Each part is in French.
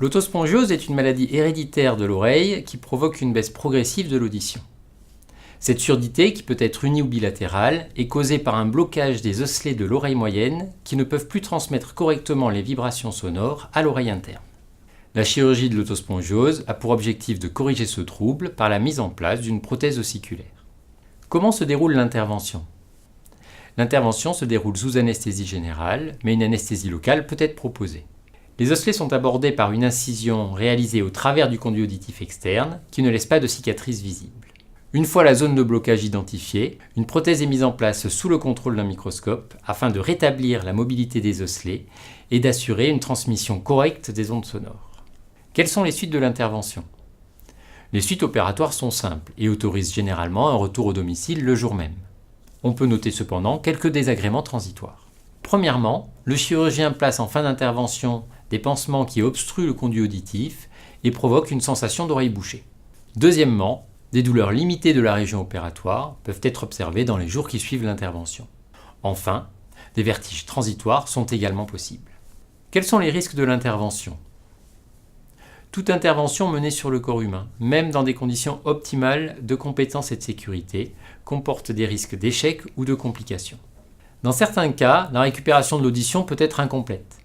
L'autospongiose est une maladie héréditaire de l'oreille qui provoque une baisse progressive de l'audition. Cette surdité, qui peut être unie ou bilatérale, est causée par un blocage des osselets de l'oreille moyenne qui ne peuvent plus transmettre correctement les vibrations sonores à l'oreille interne. La chirurgie de l'autospongiose a pour objectif de corriger ce trouble par la mise en place d'une prothèse ossiculaire. Comment se déroule l'intervention ? L'intervention se déroule sous anesthésie générale, mais une anesthésie locale peut être proposée. Les osselets sont abordés par une incision réalisée au travers du conduit auditif externe qui ne laisse pas de cicatrice visible. Une fois la zone de blocage identifiée, une prothèse est mise en place sous le contrôle d'un microscope afin de rétablir la mobilité des osselets et d'assurer une transmission correcte des ondes sonores. Quelles sont les suites de l'intervention ? Les suites opératoires sont simples et autorisent généralement un retour au domicile le jour même. On peut noter cependant quelques désagréments transitoires. Premièrement, le chirurgien place en fin d'intervention des pansements qui obstruent le conduit auditif et provoquent une sensation d'oreille bouchée. Deuxièmement, des douleurs limitées de la région opératoire peuvent être observées dans les jours qui suivent l'intervention. Enfin, des vertiges transitoires sont également possibles. Quels sont les risques de l'intervention ? Toute intervention menée sur le corps humain, même dans des conditions optimales de compétence et de sécurité, comporte des risques d'échec ou de complications. Dans certains cas, la récupération de l'audition peut être incomplète.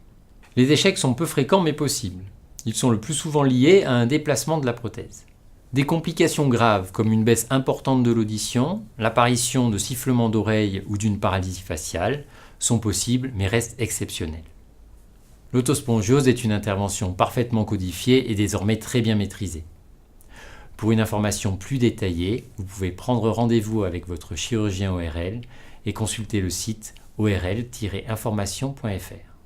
Les échecs sont peu fréquents mais possibles. Ils sont le plus souvent liés à un déplacement de la prothèse. Des complications graves comme une baisse importante de l'audition, l'apparition de sifflements d'oreilles ou d'une paralysie faciale sont possibles mais restent exceptionnelles. L'autospongiose est une intervention parfaitement codifiée et désormais très bien maîtrisée. Pour une information plus détaillée, vous pouvez prendre rendez-vous avec votre chirurgien ORL et consulter le site orl-information.fr.